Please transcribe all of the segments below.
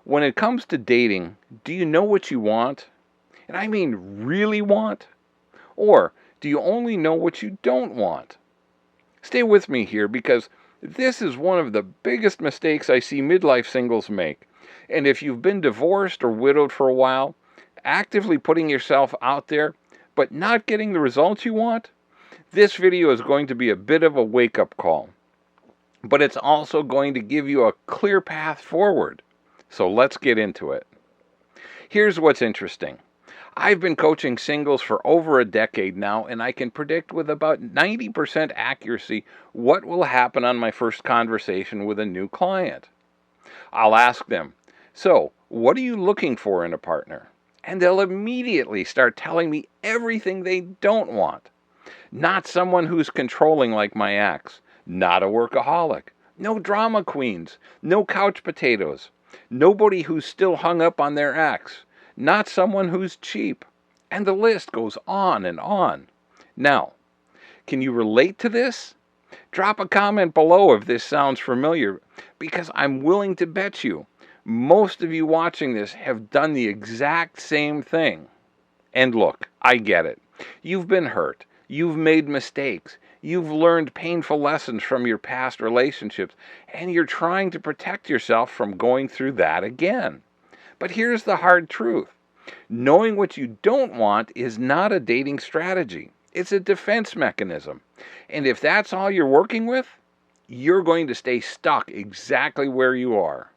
When it comes to dating, do you know what you want? And I mean really want? Or do you only know what you don't want? Stay with me here because this is one of the biggest mistakes I see midlife singles make. And if you've been divorced or widowed for a while, actively putting yourself out there but not getting the results you want, this video is going to be a bit of a wake-up call. But it's also going to give you a clear path forward. So let's get into it. Here's what's interesting. I've been coaching singles for over a decade now, and I can predict with about 90% accuracy what will happen on my first conversation with a new client. I'll ask them, "So, what are you looking for in a partner?" And they'll immediately start telling me everything they don't want. Not someone who's controlling like my ex, not a workaholic, no drama queens, no couch potatoes, nobody who's still hung up on their ex, not someone who's cheap, and the list goes on and on. Now, can you relate to this? Drop a comment below if this sounds familiar, because I'm willing to bet you most of you watching this have done the exact same thing. And look, I get it. You've been hurt. You've made mistakes. You've learned painful lessons from your past relationships, and you're trying to protect yourself from going through that again. But here's the hard truth. Knowing what you don't want is not a dating strategy. It's a defense mechanism. And if that's all you're working with, you're going to stay stuck exactly where you are.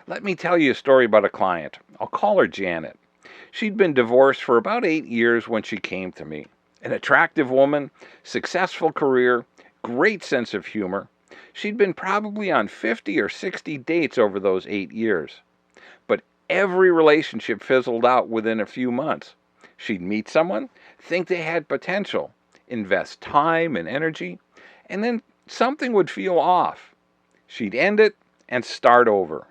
Let me tell you a story about a client. I'll call her Janet. She'd been divorced for about 8 years when she came to me. An attractive woman, successful career, great sense of humor. She'd been probably on 50 or 60 dates over those 8 years. But every relationship fizzled out within a few months. She'd meet someone, think they had potential, invest time and energy, and then something would feel off. She'd end it and start over.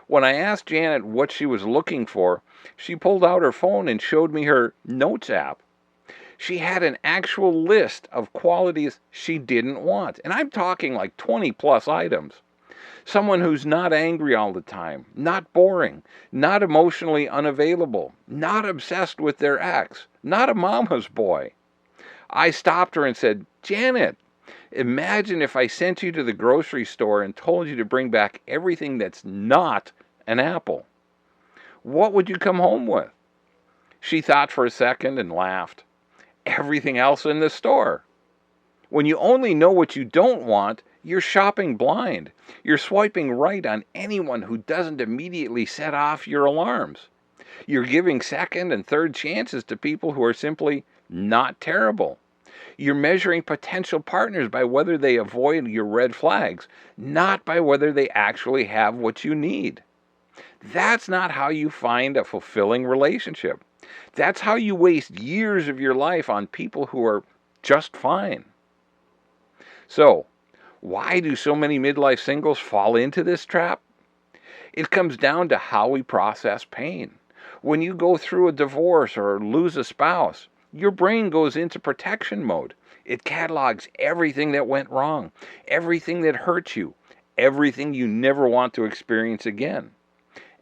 When I asked Janet what she was looking for, she pulled out her phone and showed me her Notes app. She had an actual list of qualities she didn't want. And I'm talking like 20 plus items. Someone who's not angry all the time, not boring, not emotionally unavailable, not obsessed with their ex, not a mama's boy. I stopped her and said, "Janet, imagine if I sent you to the grocery store and told you to bring back everything that's not an apple. What would you come home with?" She thought for a second and laughed. "Everything else in the store." When you only know what you don't want, you're shopping blind. You're swiping right on anyone who doesn't immediately set off your alarms. You're giving second and third chances to people who are simply not terrible. You're measuring potential partners by whether they avoid your red flags, not by whether they actually have what you need. That's not how you find a fulfilling relationship. That's how you waste years of your life on people who are just fine. So, why do so many midlife singles fall into this trap? It comes down to how we process pain. When you go through a divorce or lose a spouse, your brain goes into protection mode. It catalogs everything that went wrong, everything that hurt you, everything you never want to experience again.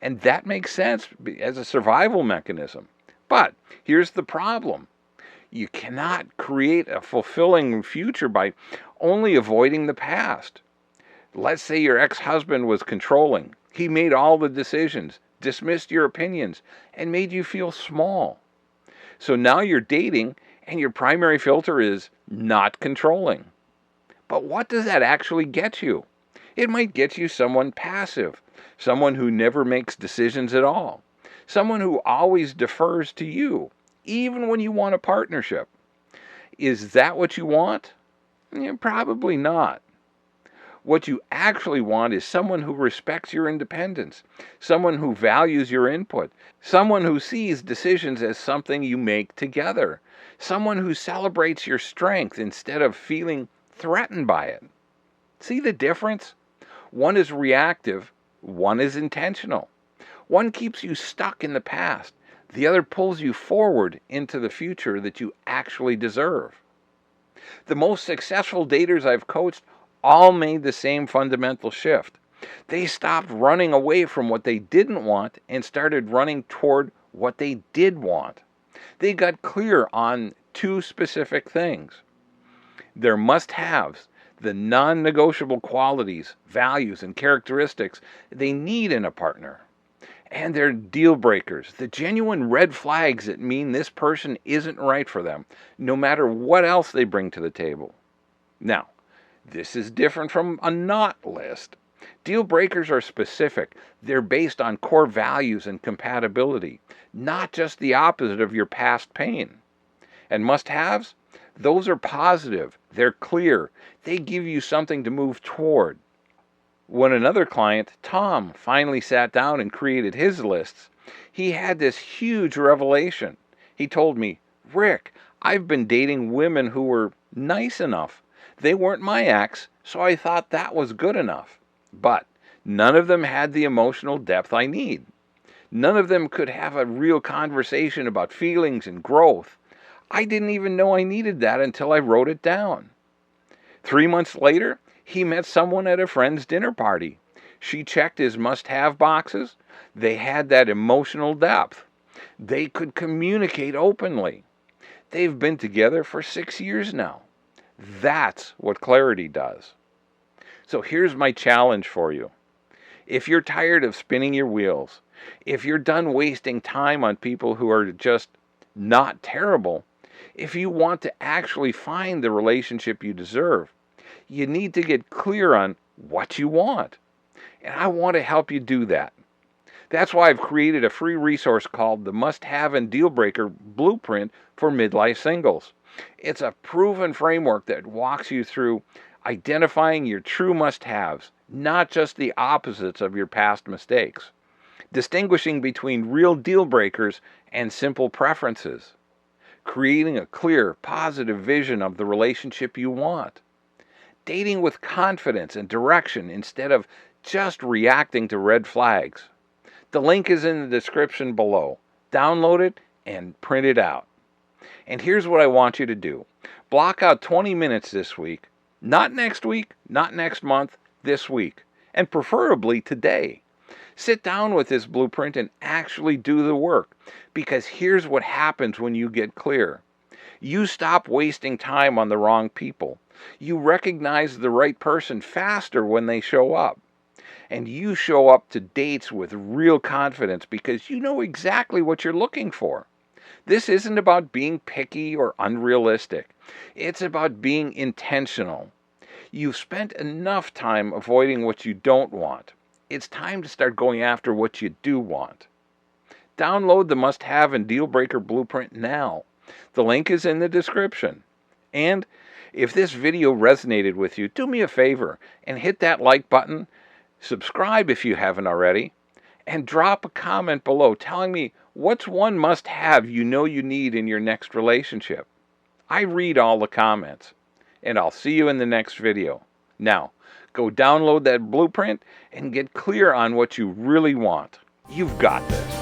And that makes sense as a survival mechanism. But here's the problem. You cannot create a fulfilling future by only avoiding the past. Let's say your ex-husband was controlling. He made all the decisions, dismissed your opinions, and made you feel small. So now you're dating, and your primary filter is not controlling. But what does that actually get you? It might get you someone passive, someone who never makes decisions at all, someone who always defers to you, even when you want a partnership. Is that what you want? Probably not. What you actually want is someone who respects your independence, someone who values your input, someone who sees decisions as something you make together, someone who celebrates your strength instead of feeling threatened by it. See the difference? One is reactive, one is intentional. One keeps you stuck in the past. The other pulls you forward into the future that you actually deserve. The most successful daters I've coached all made the same fundamental shift. They stopped running away from what they didn't want and started running toward what they did want. They got clear on two specific things: their must-haves, the non-negotiable qualities, values, and characteristics they need in a partner, and their deal breakers, the genuine red flags that mean this person isn't right for them, no matter what else they bring to the table. Now, this is different from a not list. Deal breakers are specific. They're based on core values and compatibility, not just the opposite of your past pain. And must-haves? Those are positive. They're clear. They give you something to move toward. When another client, Tom, finally sat down and created his lists, he had this huge revelation. He told me, "Rick, I've been dating women who were nice enough. They weren't my ex, so I thought that was good enough. But none of them had the emotional depth I need. None of them could have a real conversation about feelings and growth. I didn't even know I needed that until I wrote it down." 3 months later, he met someone at a friend's dinner party. She checked his must-have boxes. They had that emotional depth. They could communicate openly. They've been together for 6 years now. That's what clarity does. So here's my challenge for you. If you're tired of spinning your wheels, if you're done wasting time on people who are just not terrible, if you want to actually find the relationship you deserve, you need to get clear on what you want. And I want to help you do that. That's why I've created a free resource called the Must-Have and Deal Breaker Blueprint for Midlife Singles. It's a proven framework that walks you through identifying your true must-haves, not just the opposites of your past mistakes, distinguishing between real deal breakers and simple preferences, creating a clear, positive vision of the relationship you want, dating with confidence and direction instead of just reacting to red flags. The link is in the description below. Download it and print it out. And here's what I want you to do. Block out 20 minutes this week, not next week, not next month, this week, and preferably today. Sit down with this blueprint and actually do the work, because here's what happens when you get clear. You stop wasting time on the wrong people. You recognize the right person faster when they show up. And you show up to dates with real confidence because you know exactly what you're looking for. This isn't about being picky or unrealistic. It's about being intentional. You've spent enough time avoiding what you don't want. It's time to start going after what you do want. Download the Must-Have and Deal Breaker Blueprint now. The link is in the description. And if this video resonated with you, do me a favor and hit that like button. Subscribe if you haven't already, and drop a comment below telling me what's one must-have you know you need in your next relationship. I read all the comments, and I'll see you in the next video. Now, go download that blueprint and get clear on what you really want. You've got this.